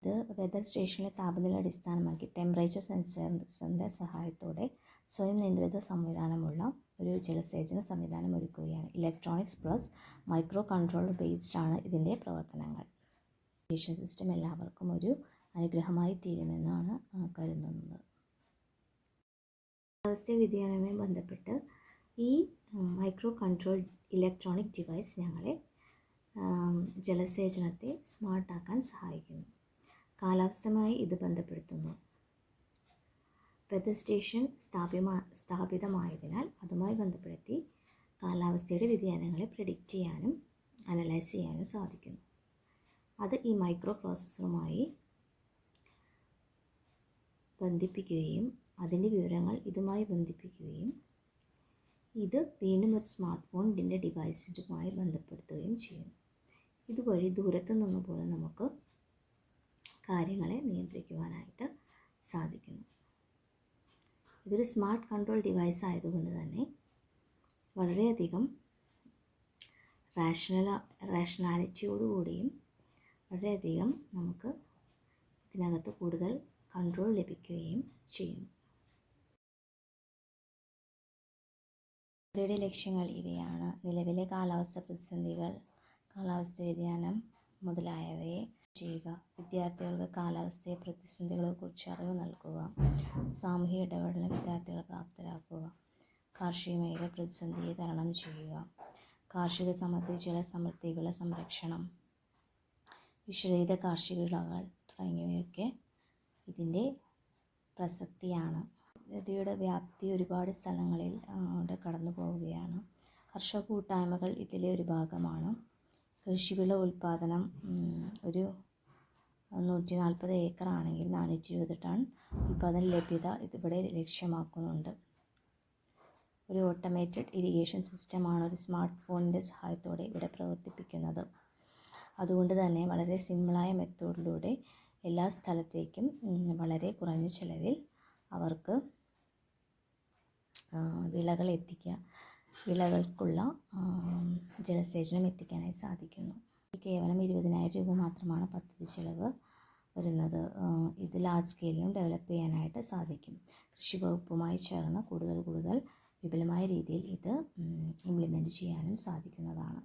ഇത് വെതർ സ്റ്റേഷനിലെ താപനില അടിസ്ഥാനമാക്കി ടെമ്പറേച്ചർ സെൻസറിൻ്റെ സഹായത്തോടെ സ്വയം നിയന്ത്രിത സംവിധാനമുള്ള ഒരു ജലസേചന സംവിധാനം ഒരുക്കുകയാണ്. Electronics plus micro controller based ആണ് ഇതിൻ്റെ പ്രവർത്തനങ്ങൾ. ഇറിഗേഷൻ സിസ്റ്റം എല്ലാവർക്കും ഒരു അനുഗ്രഹമായി തീരുമെന്നാണ് കരുതുന്നത്. കാലാവസ്ഥ വ്യതിയാനവുമായി ബന്ധപ്പെട്ട് ഈ മൈക്രോ കൺട്രോൾ ഇലക്ട്രോണിക് ഡിവൈസ് ഞങ്ങളെ ജലസേചനത്തെ സ്മാർട്ടാക്കാൻ സഹായിക്കുന്നു. കാലാവസ്ഥയുമായി ഇത് ബന്ധപ്പെടുത്തുന്നു. വെതർ സ്റ്റേഷൻ സ്ഥാപിതമായതിനാൽ അതുമായി ബന്ധപ്പെടുത്തി കാലാവസ്ഥയുടെ വ്യതിയാനങ്ങളെ പ്രെഡിക്റ്റ് ചെയ്യാനും അനലൈസ് ചെയ്യാനും സാധിക്കുന്നു. അത് ഈ മൈക്രോ പ്രോസസ്സറുമായി ബന്ധിപ്പിക്കുകയും അതിൻ്റെ വിവരങ്ങൾ ഇതുമായി ബന്ധിപ്പിക്കുകയും ഇത് വീണ്ടും ഒരു സ്മാർട്ട് ഫോൺ ഇതിൻ്റെ ഡിവൈസുമായി ബന്ധപ്പെടുത്തുകയും ചെയ്യുന്നു. ഇതുവഴി ദൂരത്തു നിന്ന് പോലും നമുക്ക് കാര്യങ്ങളെ നിയന്ത്രിക്കുവാനായിട്ട് സാധിക്കുന്നു. ഇതൊരു സ്മാർട്ട് കൺട്രോൾ ഡിവൈസ് ആയതുകൊണ്ട് തന്നെ വളരെയധികം റാഷണാലിറ്റിയോടുകൂടിയും വളരെയധികം നമുക്ക് ഇതിനകത്ത് കൂടുതൽ കൺട്രോൾ ലഭിക്കുകയും ചെയ്യുന്നു. പദ്ധതിയുടെ ലക്ഷ്യങ്ങൾ ഇവയാണ്. നിലവിലെ കാലാവസ്ഥ പ്രതിസന്ധികൾ, കാലാവസ്ഥ വ്യതിയാനം മുതലായവയെ ചെയ്യുക. വിദ്യാർത്ഥികൾക്ക് കാലാവസ്ഥ പ്രതിസന്ധികളെക്കുറിച്ച് അറിവ് നൽകുക. സാമൂഹിക ഇടപെടലിന് വിദ്യാർത്ഥികളെ പ്രാപ്തരാക്കുക. കാർഷിക മേഖല പ്രതിസന്ധിയെ തരണം ചെയ്യുക. കാർഷിക സമൃദ്ധി, ജലസമൃദ്ധി, വിള സംരക്ഷണം, വിഷരഹിത കാർഷിക വിളകൾ തുടങ്ങിയവയൊക്കെ ഇതിൻ്റെ പ്രസക്തിയാണ്. പദ്ധതിയുടെ വ്യാപ്തി ഒരുപാട് സ്ഥലങ്ങളിൽ കടന്നു പോവുകയാണ്. കർഷക കൂട്ടായ്മകൾ ഇതിലെ ഒരു ഭാഗമാണ്. കൃഷിവിള ഉൽപ്പാദനം ഒരു 140 ഏക്കർ ആണെങ്കിൽ 420 ടൺ ഉൽപ്പാദന ലഭ്യത ഇതിവിടെ ലക്ഷ്യമാക്കുന്നുണ്ട്. ഒരു ഓട്ടോമേറ്റഡ് ഇറിഗേഷൻ സിസ്റ്റമാണ് ഒരു സ്മാർട്ട് ഫോണിൻ്റെ സഹായത്തോടെ ഇവിടെ പ്രവർത്തിപ്പിക്കുന്നത്. അതുകൊണ്ട് തന്നെ വളരെ സിമ്പിളായ മെത്തേഡിലൂടെ എല്ലാ സ്ഥലത്തേക്കും വളരെ കുറഞ്ഞ ചിലവിൽ അവർക്ക് വിളകൾക്കുള്ള ജലസേചനം എത്തിക്കാനായി സാധിക്കുന്നു. കേവലം 20,000 രൂപ മാത്രമാണ് പദ്ധതി ചിലവ് വരുന്നത്. ഇത് ലാർജ് സ്കെയിലിലും ഡെവലപ്പ് ചെയ്യാനായിട്ട് സാധിക്കും. കൃഷി വകുപ്പുമായി ചേർന്ന് കൂടുതൽ വിപുലമായ രീതിയിൽ ഇത് ഇംപ്ലിമെൻറ്റ് ചെയ്യാനും സാധിക്കുന്നതാണ്.